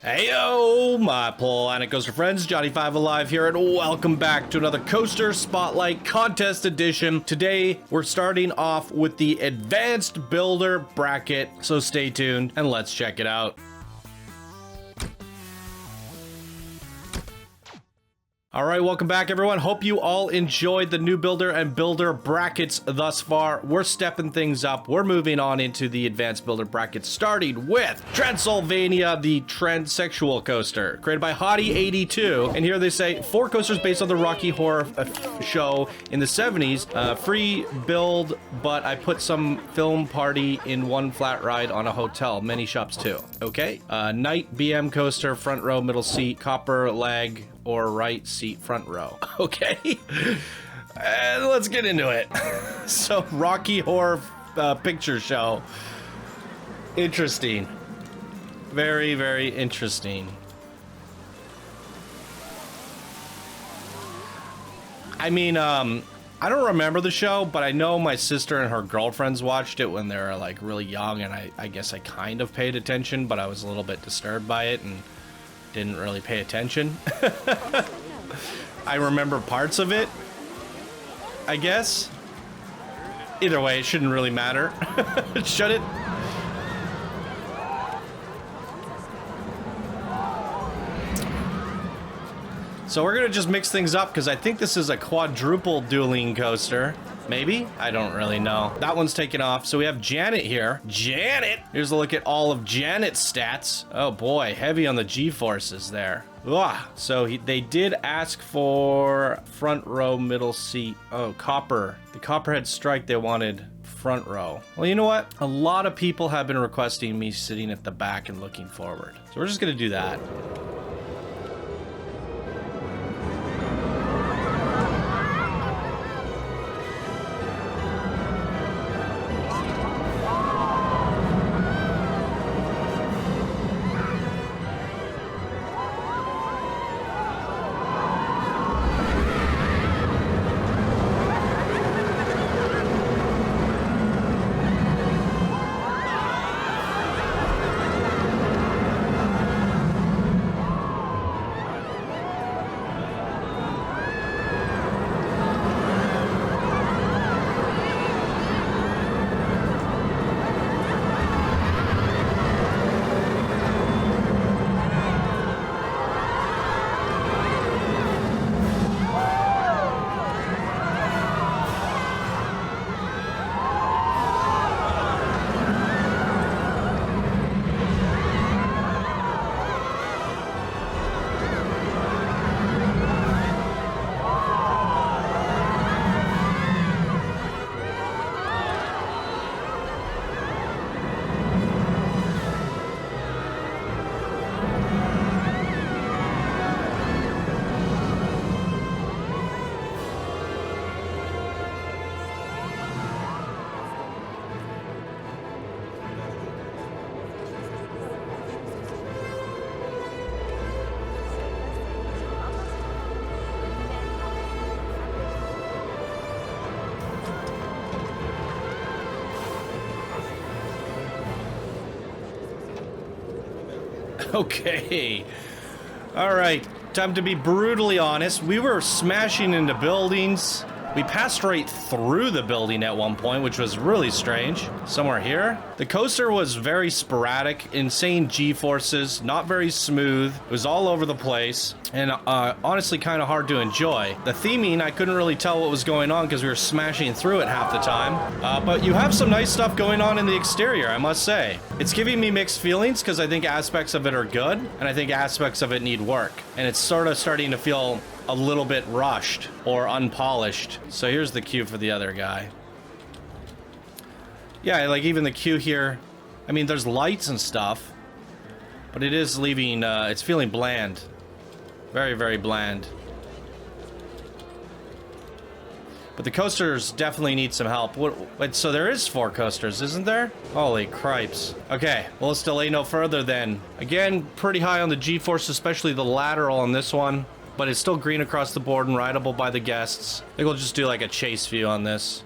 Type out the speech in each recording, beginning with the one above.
Heyo, my Planet Coaster friends, Johnny5 Alive here, and welcome back to another Coaster Spotlight Contest Edition. Today, we're starting off with the Advanced Builder Bracket, so stay tuned and let's check it out. All right, welcome back, everyone. Hope you all enjoyed the new builder and builder brackets thus far. We're stepping things up. We're moving on into the advanced builder brackets, starting with Transylvania, the transsexual coaster, created by Hoti82. And here they say 4 coasters based on the Rocky Horror show in the 70s. Free build, but I put some film party in one flat ride on a hotel. Many shops too. Okay. Night BM coaster, front row, middle seat, copper leg, or right seat front row. Okay, and let's get into it. So, Rocky Horror Picture Show. Interesting. Very, very interesting. I mean, I don't remember the show, but I know my sister and her girlfriends watched it when they were like really young, and I guess I kind of paid attention, but I was a little bit disturbed by it and didn't really pay attention. I remember parts of it, I guess. Either way, it shouldn't really matter. Should it? So we're gonna just mix things up because I think this is a quadruple dueling coaster. Maybe? I don't really know. That one's taken off. So we have Janet here. Janet! Here's a look at all of Janet's stats. Oh boy, heavy on the G-forces there. Ugh. So they did ask for front row, middle seat. Oh, copper. The Copperhead Strike, they wanted front row. Well, you know what? A lot of people have been requesting me sitting at the back and looking forward. So we're just gonna do that. Okay. All right. Time to be brutally honest. We were smashing into buildings. We passed right through the building at one point, which was really strange. Somewhere here. The coaster was very sporadic, insane G-forces, not very smooth. It was all over the place, and honestly kind of hard to enjoy. The theming, I couldn't really tell what was going on because we were smashing through it half the time. But you have some nice stuff going on in the exterior, I must say. It's giving me mixed feelings because I think aspects of it are good, and I think aspects of it need work. And it's sort of starting to feel a little bit rushed or unpolished. So here's the queue for the other guy. Yeah, like even the queue here, I mean, there's lights and stuff, but it is leaving, it's feeling bland. Very, very bland. But the coasters definitely need some help. Wait, so there is 4 coasters, isn't there? Holy cripes. Okay, well, let's delay no further then. Again, pretty high on the G-force, especially the lateral on this one. But it's still green across the board and rideable by the guests. I think we'll just do like a chase view on this.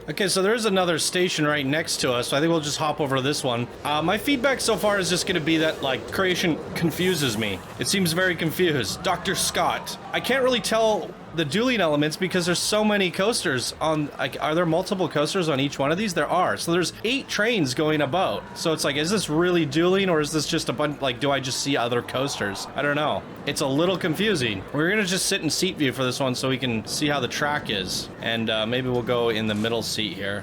Okay, so there's another station right next to us, so I think we'll just hop over to this one. My feedback so far is just going to be that, like, creation confuses me. It seems very confused. Dr. Scott. I can't really tell the dueling elements because there's so many coasters on, like, are there multiple coasters on each one of these? There are. So there's 8 trains going about. So it's like, is this really dueling or is this just a bunch, like, do I just see other coasters? I don't know. It's a little confusing. We're gonna just sit in seat view for this one so we can see how the track is. And maybe we'll go in the middle seat here.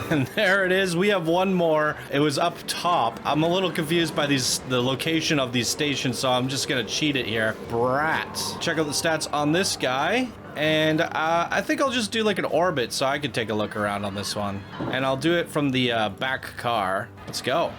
And there it is. We have one more. It was up top. I'm a little confused by the location of these stations, so I'm just gonna cheat it here. Brats. Check out the stats on this guy. And I think I'll just do like an orbit so I can take a look around on this one. And I'll do it from the back car. Let's go.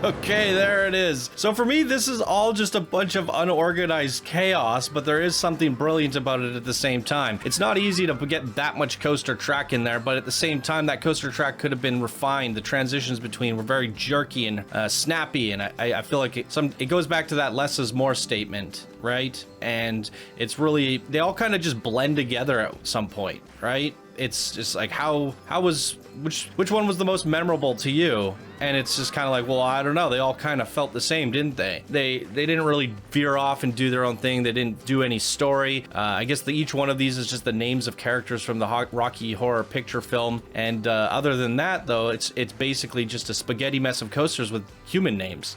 Okay, there it is. So for me, this is all just a bunch of unorganized chaos, but there is something brilliant about it at the same time. It's not easy to get that much coaster track in there, but at the same time, that coaster track could have been refined. The transitions between were very jerky and snappy, and I feel like it goes back to that less is more statement, right? And it's really, they all kind of just blend together at some point, right? It's just like which one was the most memorable to you? And it's just kind of like, well, I don't know. They all kind of felt the same, didn't they? They didn't really veer off and do their own thing. They didn't do any story. I guess each one of these is just the names of characters from the Rocky Horror Picture Film. And other than that, though, it's basically just a spaghetti mess of coasters with human names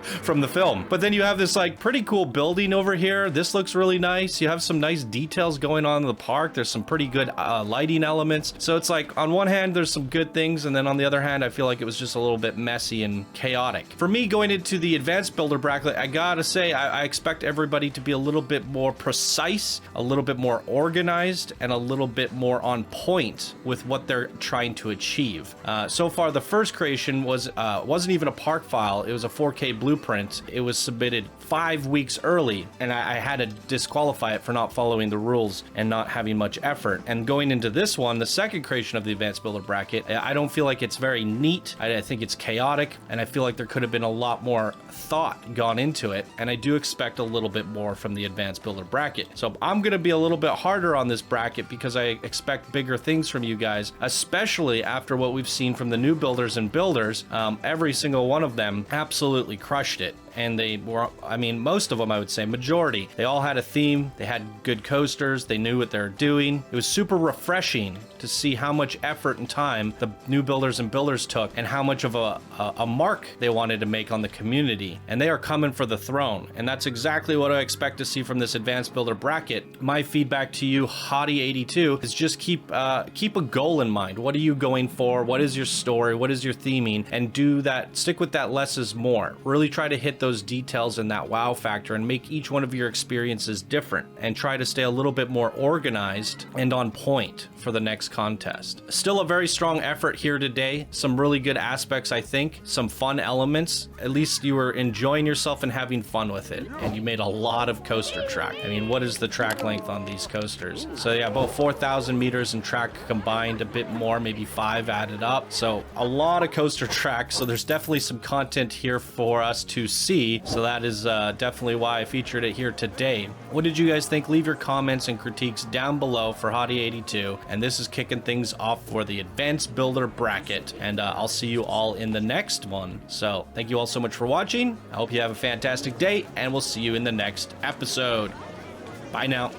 from the film. But then you have this like pretty cool building over here. This looks really nice. You have some nice details going on in the park. There's some pretty good lighting elements. So it's like on one hand, there's some good things. And then on the other hand, I feel like it was just a little bit messy and chaotic. For me, going into the advanced builder bracket, I gotta say, I expect everybody to be a little bit more precise, a little bit more organized, and a little bit more on point with what they're trying to achieve. So far, the first creation wasn't even a park file. It was a 4K blueprint. It was submitted 5 weeks early, and I had to disqualify it for not following the rules and not having much effort. And going into this one, the second creation of the advanced advanced builder bracket. I don't feel like it's very neat. I think it's chaotic, and I feel like there could have been a lot more thought gone into it, and I do expect a little bit more from the advanced builder bracket. So I'm going to be a little bit harder on this bracket because I expect bigger things from you guys, especially after what we've seen from the new builders and builders. Every single one of them absolutely crushed it. And they were, I mean, most of them, I would say, majority. They all had a theme. They had good coasters. They knew what they were doing. It was super refreshing to see how much effort and time the new builders and builders took and how much of a mark they wanted to make on the community. And they are coming for the throne. And that's exactly what I expect to see from this advanced builder bracket. My feedback to you, Hoti82, is just keep a goal in mind. What are you going for? What is your story? What is your theming? And do that, stick with that less is more. Really try to hit those details and that wow factor and make each one of your experiences different, and try to stay a little bit more organized and on point for the next contest. Still a very strong effort here today. Some really good aspects, I think. Some fun elements. At least you were enjoying yourself and having fun with it. And you made a lot of coaster track. I mean, what is the track length on these coasters? So yeah, about 4,000 meters in track combined, a bit more, maybe 5 added up. So a lot of coaster track. So there's definitely some content here for us to see. So that is definitely why I featured it here today. What did you guys think? Leave your comments and critiques down below for Hoti82. And this is kicking things off for the advanced builder bracket. And I'll see you all in the next one. So thank you all so much for watching. I hope you have a fantastic day, and we'll see you in the next episode. Bye now.